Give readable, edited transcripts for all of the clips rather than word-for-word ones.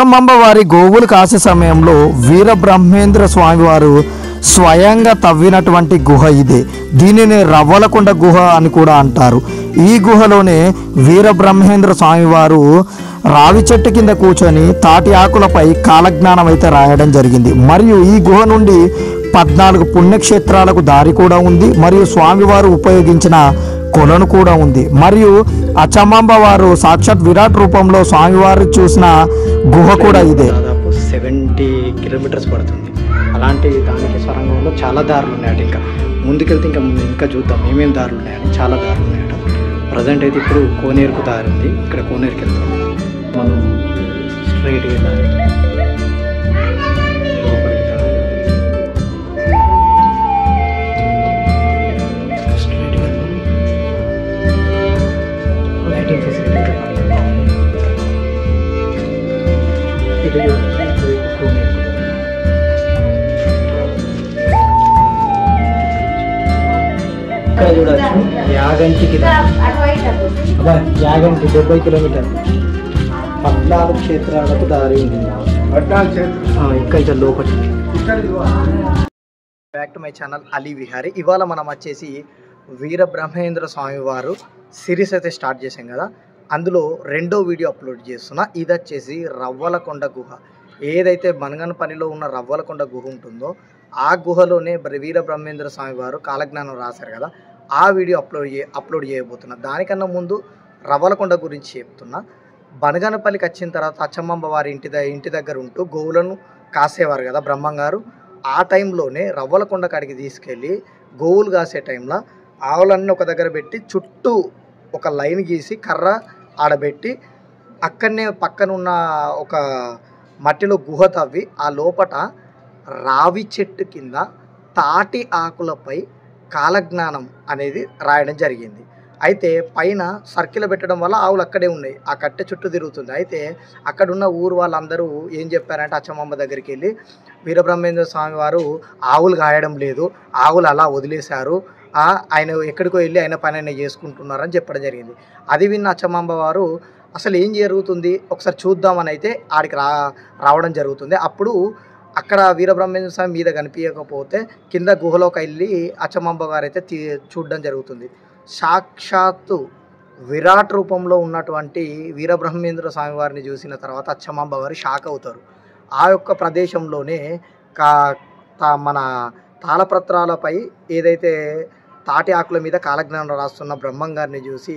అచ్చమ్మంబ వారి గోవులు కాసే సమయంలో వీరబ్రహ్మేంద్ర స్వామి వారు స్వయంగా తవ్వినటువంటి గుహ ఇదే. దీనిని రవ్వలకొండ గుహ అని కూడా అంటారు. ఈ గుహలోనే వీరబ్రహ్మేంద్ర స్వామి వారు రావి చెట్టు కింద కూర్చొని తాటి ఆకులపై కాలజ్ఞానం అయితే రాయడం జరిగింది. మరియు ఈ గుహ నుండి 14 పుణ్యక్షేత్రాలకు దారి కూడా ఉంది. మరియు స్వామివారు ఉపయోగించిన కొలను కూడా ఉంది. మరియు అచ్చమ్మంబ వారు సాక్షాత్ విరాట్ రూపంలో స్వామివారు చూసిన గుహ కూడా ఇదే. దాదాపు 70 కిలోమీటర్స్ పడుతుంది. అలాంటి దానికి సొరంగంలో చాలా దారులు ఉన్నాయట. ఇంకా ముందుకెళ్తే ఇంకా చూద్దాం ఏమేమి దారులు ఉన్నాయని. చాలా దారులు ఉన్నాయట. ప్రజెంట్ అయితే ఇప్పుడు కోనేరుకు దారి ఉంది. ఇక్కడ కోనేరుకి వెళ్తాం మనం. స్ట్రైట్గా దారి ఇక్కడ చూడచ్చు. యాగంటికి 70 కిలోమీటర్లు 14 క్షేత్రాలకు దారి ఉంది. ఇంకా లోపలి. Back to my channel Ali Vihari. ఇవాళ మనం వచ్చేసి వీరబ్రహ్మేంద్ర స్వామి వారు సిరీస్ అయితే స్టార్ట్ చేసాం కదా, అందులో 2వ వీడియో అప్లోడ్ చేస్తున్నా. ఇది వచ్చేసి రవ్వలకొండ గుహ. ఏదైతే బనగనపల్లిలో ఉన్న రవ్వలకొండ గుహ ఉంటుందో ఆ గుహలోనే వీరబ్రహ్మేంద్ర స్వామి వారు కాలజ్ఞానం రాశారు కదా, ఆ వీడియో అప్లోడ్ చేయబోతున్నా. దానికన్నా ముందు రవ్వలకొండ గురించి చెప్తున్నా. బనగనపల్లికి వచ్చిన తర్వాత అచ్చమ్మంబ వారి ఇంటి దగ్గర ఉంటూ గోవులను కాసేవారు కదా బ్రహ్మంగారు. ఆ టైంలోనే రవ్వలకొండ కాడికి తీసుకెళ్ళి గోవులు కాసే టైంలో ఆవులన్నీ ఒక దగ్గర పెట్టి చుట్టూ ఒక లైన్ గీసి కర్ర ఆడబెట్టి అక్కడనే పక్కనున్న ఒక మట్టిలో గుహ తవ్వి ఆ లోపట రావి చెట్టు కింద తాటి ఆకులపై కాలజ్ఞానం అనేది రాయడం జరిగింది. అయితే పైన సర్కిల్ పెట్టడం వల్ల ఆవులు అక్కడే ఉన్నాయి. ఆ కట్టె చుట్టూ తిరుగుతుంది. అయితే అక్కడున్న ఊరు వాళ్ళందరూ ఏం చెప్పారంటే అచ్చమ్మంబ దగ్గరికి వెళ్ళి వీరబ్రహ్మేంద్ర స్వామి వారు ఆవులు కాయడం లేదు, ఆవులు అలా వదిలేశారు, ఆయన ఎక్కడికో వెళ్ళి ఆయన పని ఆయన చేసుకుంటున్నారని చెప్పడం జరిగింది. అది విన్న అచ్చమ్మంబ వారు అసలు ఏం జరుగుతుంది ఒకసారి చూద్దామని అయితే ఆడికి రావడం జరుగుతుంది. అప్పుడు అక్కడ వీరబ్రహ్మేంద్ర స్వామి మీద కనిపించకపోతే కింద గుహలోకి వెళ్ళి అచ్చమ్మంబ గారు అయితే చూడడం జరుగుతుంది. సాక్షాత్తు విరాట్ రూపంలో ఉన్నటువంటి వీరబ్రహ్మేంద్ర స్వామి వారిని చూసిన తర్వాత అచ్చమ్మంబ వారు షాక్ అవుతారు. ఆ యొక్క ప్రదేశంలోనే మన తాళపత్రాలపై ఏదైతే తాటి ఆకుల మీద కాలజ్ఞానం రాస్తున్న బ్రహ్మం గారిని చూసి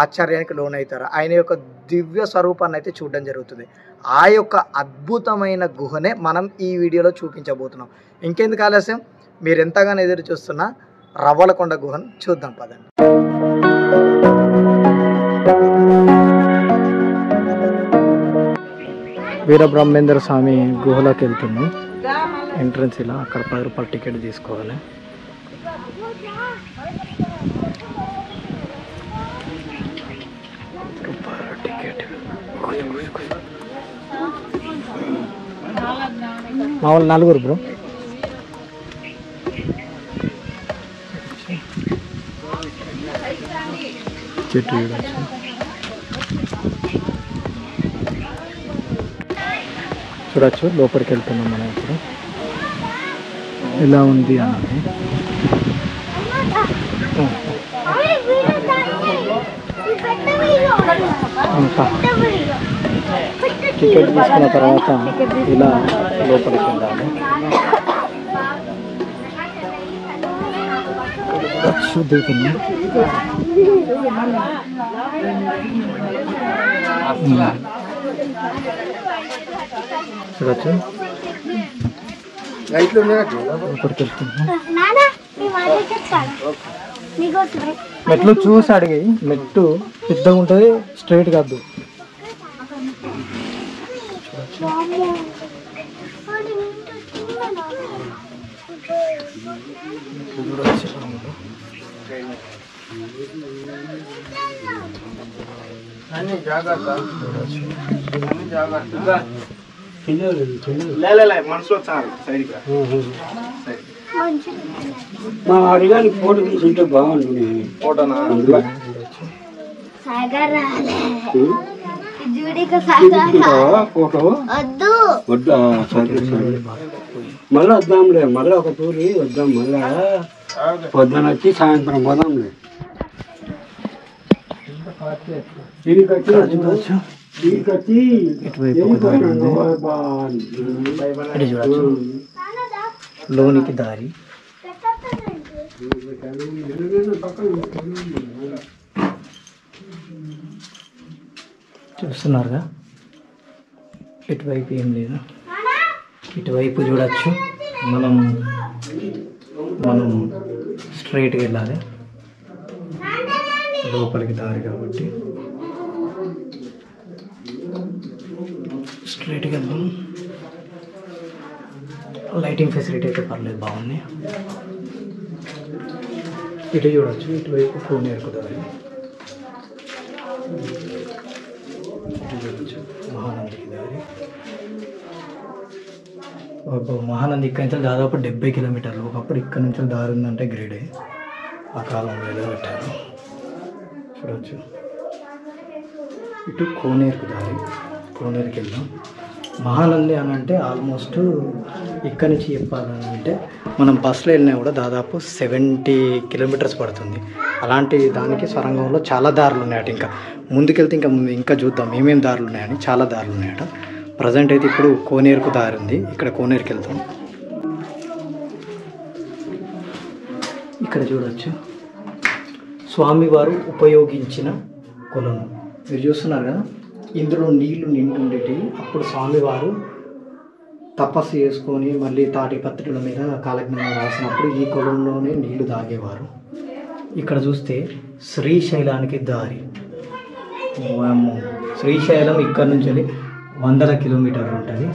ఆశ్చర్యానికి లోనవుతారు. ఆయన యొక్క దివ్య స్వరూపాన్ని అయితే చూడడం జరుగుతుంది. ఆ యొక్క అద్భుతమైన గుహనే మనం ఈ వీడియోలో చూపించబోతున్నాం. ఇంకెందుకు ఆలస్యం, మీరు ఎంతగానో ఎదురు చూస్తున్న రవ్వలకొండ గుహను చూద్దాం పదండి. వీరబ్రహ్మేంద్ర స్వామి గుహలోకి వెళ్తున్నాం. ఎంట్రన్స్ ఇలా, అక్కడ 10 రూపాయల టికెట్ తీసుకోవాలి. మా వాళ్ళు 4 బ్రో. చెట్టు చూడచ్చు. లోపలికి వెళ్తున్నాం మనం ఇప్పుడు. ఎలా ఉంది అన్నది టికెట్ తీసుకున్న తర్వాత ఇలా లోపలికి వెళ్ళాలి. దిగుతున్నాం. చూడచ్చు. లోపలికి వెళ్తున్నాం. మెట్లు చూసి అడిగి, మెట్టు పెద్దగా ఉంటుంది, స్ట్రైట్ కాదు. మనసులో సైడ్గా మా అడిగాని ఫోటో తీసుంటే బాగుంటుంది. ఫోటోనా? తీసుకుంటావా ఫోటో? వద్దా? సరే సరే, మళ్ళీ వద్దాంలే, మళ్ళీ ఒక తూరి వద్దాం, మళ్ళా పొద్దున వచ్చి సాయంత్రం పోదాంలే. లోనికి దారి చూస్తున్నారుగా, ఇటువైపు ఏం లేదు, ఇటువైపు చూడొచ్చు. మనం స్ట్రైట్గా వెళ్ళాలి, లోపలికి దారి కాబట్టి స్ట్రైట్గా వెళ్దాం. లైటింగ్ ఫెసిలిటీ అయితే పర్లేదు, బాగుంది. ఇటు చూడొచ్చు, ఇటువైపు కోనేరుకు దారి. ఇటు చూడొచ్చు మహానందికి దారి. మహానంది ఇక్కడి నుంచి దాదాపు 70 కిలోమీటర్లు. ఒకప్పుడు ఇక్కడ నుంచి దారి ఉందంటే గ్రేడే, ఆ కాలంలో ఏదో పెట్టారు. చూడవచ్చు, ఇటు కోనేరుకు దారి, కోనేరుకి వెళ్దాం. మహానంది అని అంటే ఆల్మోస్ట్ ఇక్కడ నుంచి చెప్పాలని అంటే మనం బస్సులో వెళ్ళినా కూడా దాదాపు 70 కిలోమీటర్స్ పడుతుంది. అలాంటి దానికి సొరంగంలో చాలా దారులు ఉన్నాయట. ఇంకా ముందుకెళ్తే ఇంకా చూద్దాం ఏమేమి దారులు ఉన్నాయని. చాలా దారులు ఉన్నాయట. ప్రజెంట్ అయితే ఇప్పుడు కోనేరుకు దారి ఉంది, ఇక్కడ కోనేరుకి వెళ్తాం. ఇక్కడ చూడవచ్చు స్వామివారు ఉపయోగించిన కొలను మీరు చూస్తున్నారు కదా. ఇందులో నీళ్లు నిండుండేటి. అప్పుడు స్వామివారు తపస్సు చేసుకొని మళ్ళీ తాటి పత్రుల మీద కాలజ్ఞానం రాసినప్పుడు ఈ కొలంలోనే నీళ్లు తాగేవారు. ఇక్కడ చూస్తే శ్రీశైలానికి దారి. శ్రీశైలం ఇక్కడ నుంచి 100 కిలోమీటర్లు ఉంటుంది.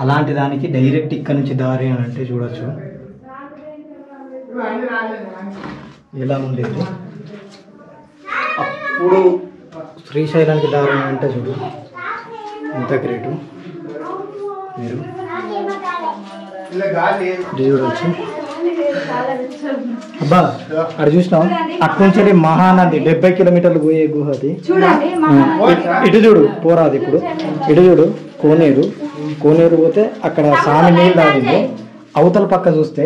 అలాంటి దానికి డైరెక్ట్ ఇక్కడ నుంచి దారి అని అంటే చూడొచ్చు ఎలా ఉండేది. అప్పుడు శ్రీశైలానికి దారి అంటే చూడు ఎంత గ్రేటు. మీరు చూడవచ్చు. అబ్బా అక్కడ చూసినాం, అటు నుంచి మహానది 70 కిలోమీటర్లు పోయే గుహ అది. ఇటు చూడు పోరాది. ఇప్పుడు ఇటు చూడు కోనేరు పోతే అక్కడ స్వామి నీళ్ళు తాగింది. అవతల పక్క చూస్తే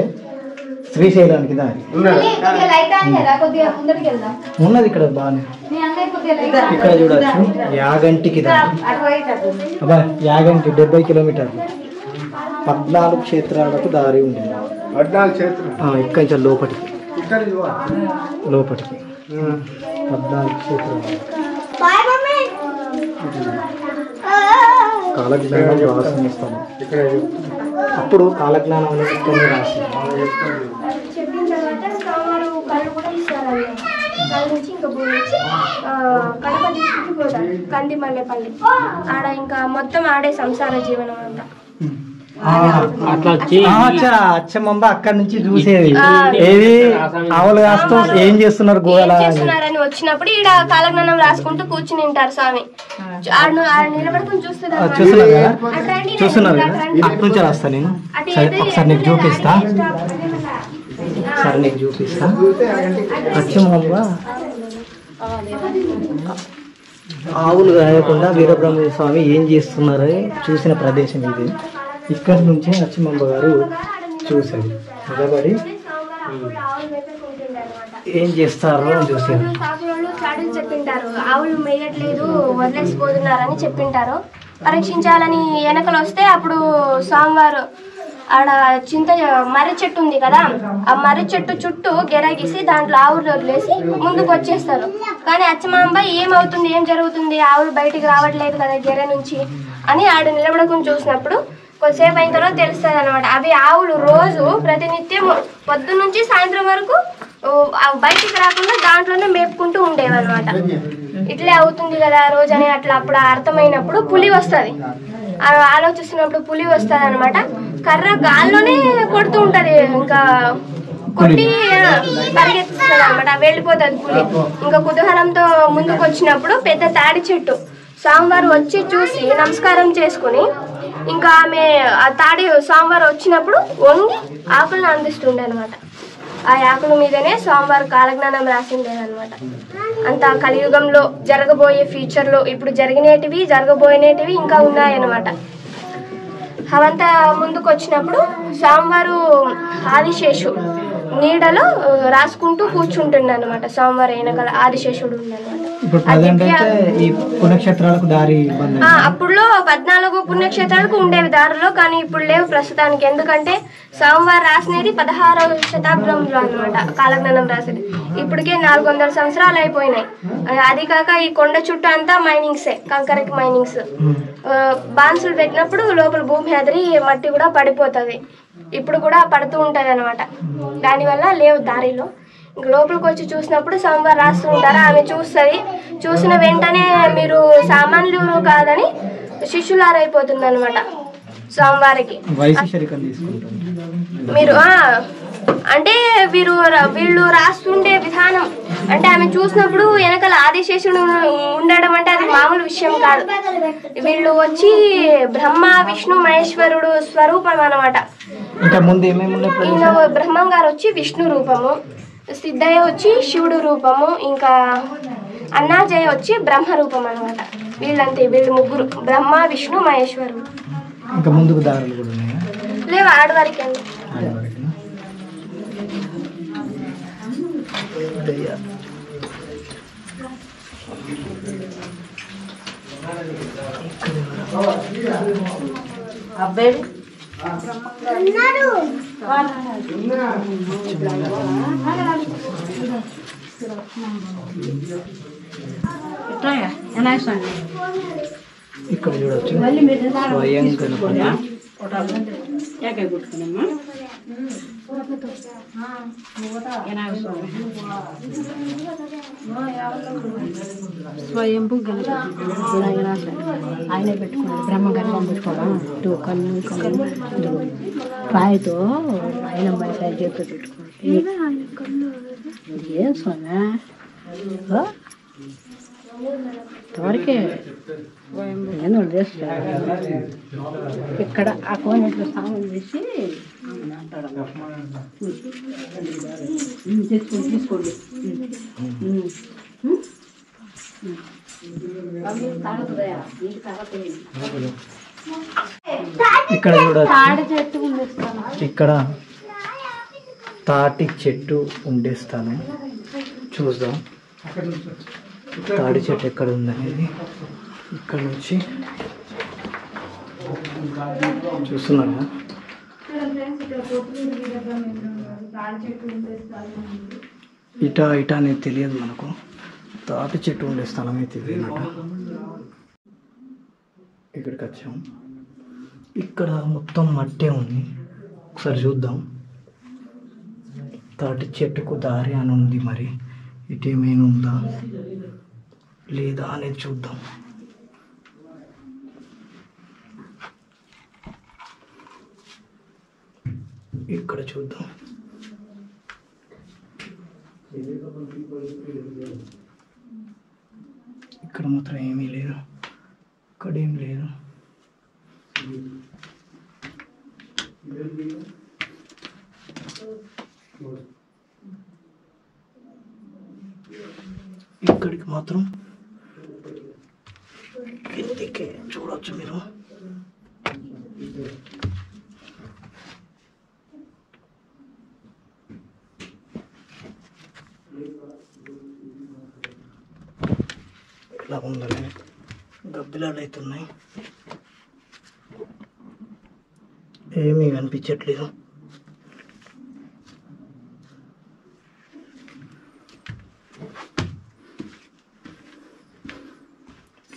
శ్రీశైలానికి దారి ఉన్నది. ఇక్కడ బాగానే ఇక్కడ చూడచ్చు యాగంటికి దారి. అబ్బా యాగంటి 70 కిలోమీటర్లు, 14 క్షేత్రాలకు దారి ఉంది. 14 క్షేత్రాలు ఇక్కడ నుంచి లోపలికి 14 క్షేత్రాలు. కాలజ్ఞానం రాసిన స్థలం. అప్పుడు కాలజ్ఞానం అనేది ఇక్కడ రాసి చెప్పిన తర్వాత స్వామివారు కళ్ళు కూడా ఇస్తారు. కళ్ళు నుంచి ఇంకా పోయించి కడప తీసుకుంటూ పోతారు కందిమల్లెపల్లి. ఆడ ఇంకా మొత్తం ఆడే సంసార జీవనం అంతా. అచ్చమ్మ అక్కడ నుంచి చూసేది ఏది ఆవులు కాస్తూ ఏం చేస్తున్నారు చేస్తున్నారని వచ్చినప్పుడు ఈడ కాలజ్ఞానం రాసుకుంటూ కూర్చుని ఉంటారు స్వామి. నిలబడుకుని చూస్తున్నారు కదా. అటు నుంచి రాస్తా నేను. ఒకసారి నీకు చూపిస్తా. అచ్చమ్మ ఆవులు కాయకుండా వీరబ్రహ్మేంద్ర స్వామి ఏం చేస్తున్నారని చూసిన ప్రదేశం ఇది. ఇక్కడి నుంచే అచ్చమ్మ గారు చూశారు. నిలబడి ఏం చేస్తారో అని చూసారు. చాడులు చెప్పింటారు, ఆవులు మేయట్లేదు వదిలేసిపోతున్నారని చెప్పింటారు. పరీక్షించాలని వెనకలు వస్తే అప్పుడు స్వామివారు ఆడ మర్రి చెట్టు ఉంది కదా, ఆ మర్రి చెట్టు చుట్టూ గెరగీసి దాంట్లో ఆవులు వదిలేసి ముందుకు వచ్చేస్తారు. కానీ అచ్చమాంబ ఏమవుతుంది, ఏం జరుగుతుంది, ఆవులు బయటికి రావట్లేదు కదా గెర నుంచి అని ఆడ నిలబడుకుని చూసినప్పుడు కొద్దిసేపు అయిన తర్వాత తెలుస్తుంది అనమాట. అవి ఆవులు రోజు ప్రతినిత్యం పొద్దున్న నుంచి సాయంత్రం వరకు బయటికి రాకుండా దాంట్లోనే మేపుకుంటూ ఉండేవన్నమాట. ఇట్లే అవుతుంది కదా రోజు అని అట్లా అప్పుడు అర్థమైనప్పుడు పులి వస్తుంది. ఆలోచిస్తున్నప్పుడు పులి వస్తుంది అనమాట. కర్ర గాల్లోనే కొడుతూ ఉంటది, ఇంకా కొట్టి పరిగెత్తుతుంది అనమాట. వెళ్ళిపోతుంది పులి. ఇంకా కుతూహలంతో ముందుకు వచ్చినప్పుడు పెద్ద తాడి చెట్టు స్వామివారు వచ్చి చూసి నమస్కారం చేసుకుని ఇంకా ఆమె ఆ తాడి స్వామివారు వచ్చినప్పుడు వంగి ఆకులను అందిస్తుండే అనమాట. ఆ ఆకుల మీదనే స్వామివారు కాలజ్ఞానం రాసిండేదన్నమాట. అంత కలియుగంలో జరగబోయే ఫ్యూచర్లో ఇప్పుడు జరిగినేటివి జరగబోయేటివి ఇంకా ఉన్నాయన్నమాట. అవంతా ముందుకు వచ్చినప్పుడు స్వామివారు ఆదిశేషు నీడలో రాసుకుంటూ కూర్చుంటుండ అనమాట. స్వామివారు వెనకాల ఆదిశేషుడు ఉండనమాట. అప్పుడులో 14 పుణ్యక్షేత్రాలకు ఉండేవి దారిలో, కానీ ఇప్పుడు లేవు ప్రస్తుతానికి. ఎందుకంటే స్వామివారు రాసినది 16వ శతాబ్దంలో అనమాట కాలజ్ఞానం రాసేది. ఇప్పటికే 400 సంవత్సరాలు అయిపోయినాయి. అది కాక ఈ కొండ చుట్టూ అంతా మైనింగ్సే, కంకరకి మైనింగ్స్. బాన్సులు పెట్టినప్పుడు లోపల భూమి ఎదిరి మట్టి కూడా పడిపోతుంది. ఇప్పుడు కూడా పడుతూ ఉంటుంది అనమాట. దానివల్ల లేవు దారిలో. ఇంక లోపలికి వచ్చి చూసినప్పుడు స్వామివారు రాస్తూ ఉంటారు. ఆమె చూస్తుంది. చూసిన వెంటనే మీరు సామాన్యులు కాదని శిష్యులారైపోతుంది అనమాట స్వామివారికి. మీరు అంటే వీళ్ళు రాస్తుండే విధానం అంటే ఆమె చూసినప్పుడు వెనకాల ఆదిశేషుడు ఉండడం అంటే అది మామూలు విషయం కాదు. వీళ్ళు వచ్చి బ్రహ్మ విష్ణు మహేశ్వరుడు స్వరూపం అనమాట. ఈయన బ్రహ్మం గారు వచ్చి విష్ణు రూపము, సిద్ధయ్య వచ్చి శివుడు రూపము, ఇంకా అన్నాజయ వచ్చి బ్రహ్మ రూపం అనమాట. వీళ్ళంతే, వీళ్ళు ముగ్గురు బ్రహ్మ విష్ణు మహేశ్వరుడు. ఇంకా ముందుకు దారులు కూడా ఉన్నాయా? లేవు, ఆడవారికి అండి. అబ్బాయి ఇక్కడ చూడొచ్చు స్వయం గణపతి. స్వయంభూ గణపతి ఆయన పెట్టుకున్నాడు. బ్రహ్మ గర్భం పెట్టుకోవడం కన్ను రాయితో ఆయన సైడ్ చేతితో పెట్టుకోండి. ఏం స్వామి ఇంతవరకే నేను ఇక్కడ ఆ కోనేట్లో స్నానం చేసి తీసుకోండి. ఇక్కడ చూడొచ్చు, ఇక్కడ తాటి చెట్టు ఉండేస్తాను. చూద్దాం తాటి చెట్టు ఎక్కడ ఉందనేది. ఇక్కడ నుంచి చూస్తున్నారా? ఇటా అనేది తెలియదు మనకు. తాటి చెట్టు ఉండే స్థలం అయితే ఇదేనట. ఇక్కడికి వచ్చాం. ఇక్కడ మొత్తం మట్టే ఉంది. ఒకసారి చూద్దాం. తాటి చెట్టుకు దారి అని ఉంది. మరి ఇటేమైనా ఉందా లేదా అనేది చూద్దాం. ఇక్కడ చూద్దాం. ఇక్కడ మాత్రం ఏమీ లేదు. ఇక్కడేం లేదు. ఇక్కడికి మాత్రం కిందికి చూడొచ్చు మీరు. ఇలా ఉందని గబ్బిలాలు అవుతున్నాయి. ఏమీ కనిపించట్లేదు.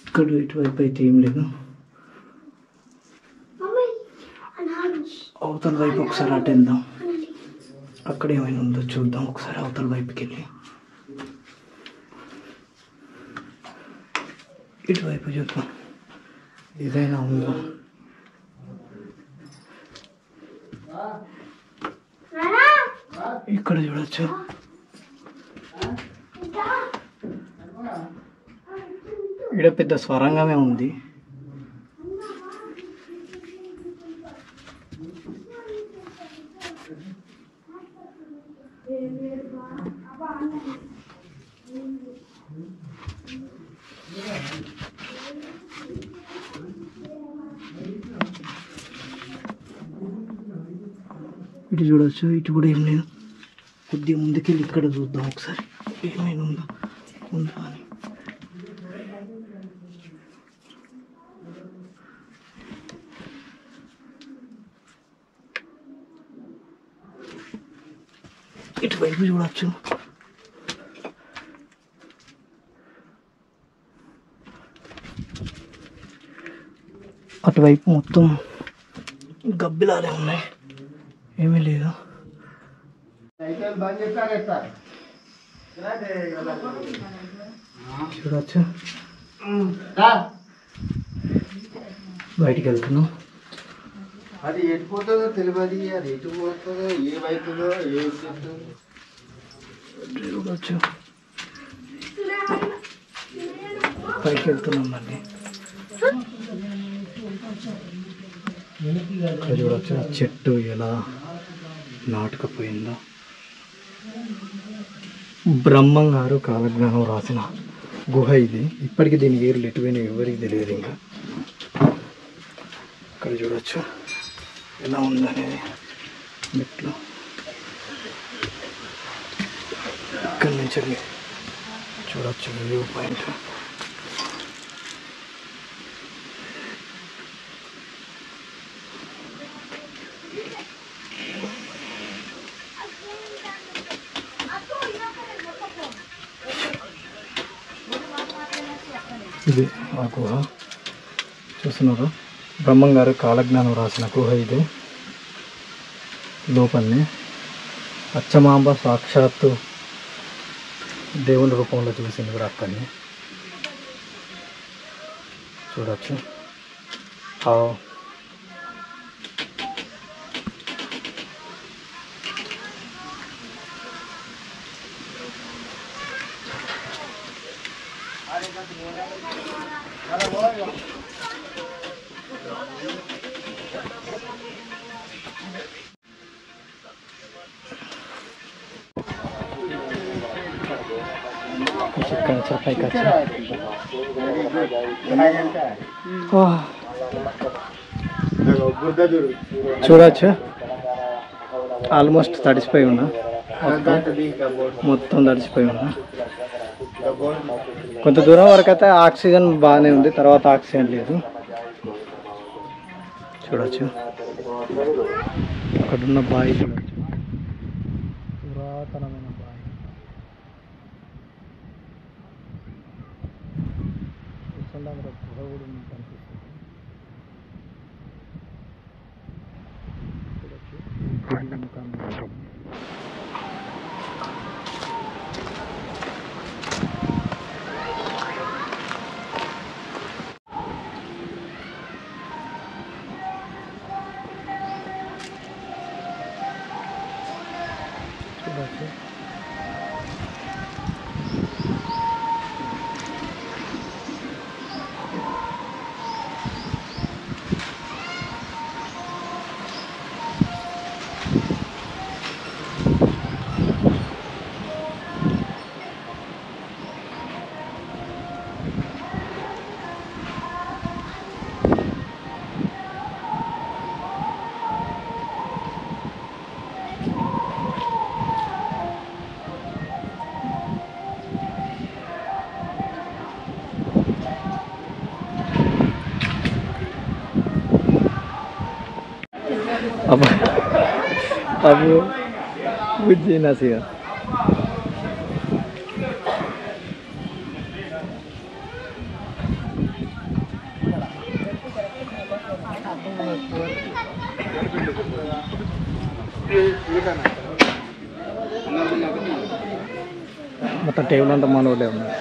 ఇక్కడ ఇటువైపు అయితే ఏం లేదు. అవతల వైపు ఒకసారి అటెందాం. అక్కడ ఏమైనా ఉందో చూద్దాం. ఒకసారి అవతల వైపుకి వెళ్ళి ఇటువైపు చూద్దాం. ఏదైనా ఉందో. ఇక్కడ చూడొచ్చు. ఇక్కడ పెద్ద స్వరంగమే ఉంది. ఇటు చూడవచ్చు, ఇటు కూడా ఏం లేదు. కొద్దిగా ముందుకెళ్ళి ఇక్కడ చూద్దాం ఒకసారి ఏమైనా ఉందా అని. ఇటువైపు చూడవచ్చు. అటువైపు మొత్తం గబ్బిలాలే ఉన్నాయి, ఏమీ లేదు. చూడవచ్చు, బయటికి వెళ్తున్నాం. అది ఎటుపోతుందో తెలియదు, అది ఎటు పోతుందో ఏమవుతుందో ఏం చెప్తుందో చూడవచ్చు. పైకి వెళ్తున్నాం మళ్ళీ. ఇక్కడ చూడవచ్చు చెట్టు ఎలా నాటుకపోయిందో. బ్రహ్మం గారు కాలజ్ఞానం రాసిన గుహ ఇది. ఇప్పటికీ దీని ఏర్లు ఎటువైనా ఎవరికి తెలియదు. ఇంకా ఇక్కడ చూడవచ్చు ఎలా ఉందనేది. మెట్లు ఇక్కడి నుంచి చూడవచ్చు వ్యూ పాయింట్. ఇది ఆ గుహ చూస్తున్నారు. బ్రహ్మం గారు కాలజ్ఞానం రాసిన గుహ ఇది. లోపలనే అచ్చమాంబ సాక్షాత్తు దేవుని రూపంలో చూసింది కూడా అక్కడిని చూడవచ్చు. పైకి చూడవచ్చు. ఆల్మోస్ట్ తడిసిపోయి ఉన్నా, మొత్తం తడిసిపోయి ఉన్నా. కొంత దూరం వరకు అయితే ఆక్సిజన్ బాగానే ఉంది, తర్వాత ఆక్సిజన్ లేదు. చూడవచ్చు అక్కడున్న బావి చూడవచ్చు, పురాతనమైన బావి. చూస్తుంటే గుహ కూడా కనిపిస్తుంది. చూడవచ్చు अब बुझे ना सिया మొత్తం టేబుల్ అంతా మనోడే ఉన్నాయి.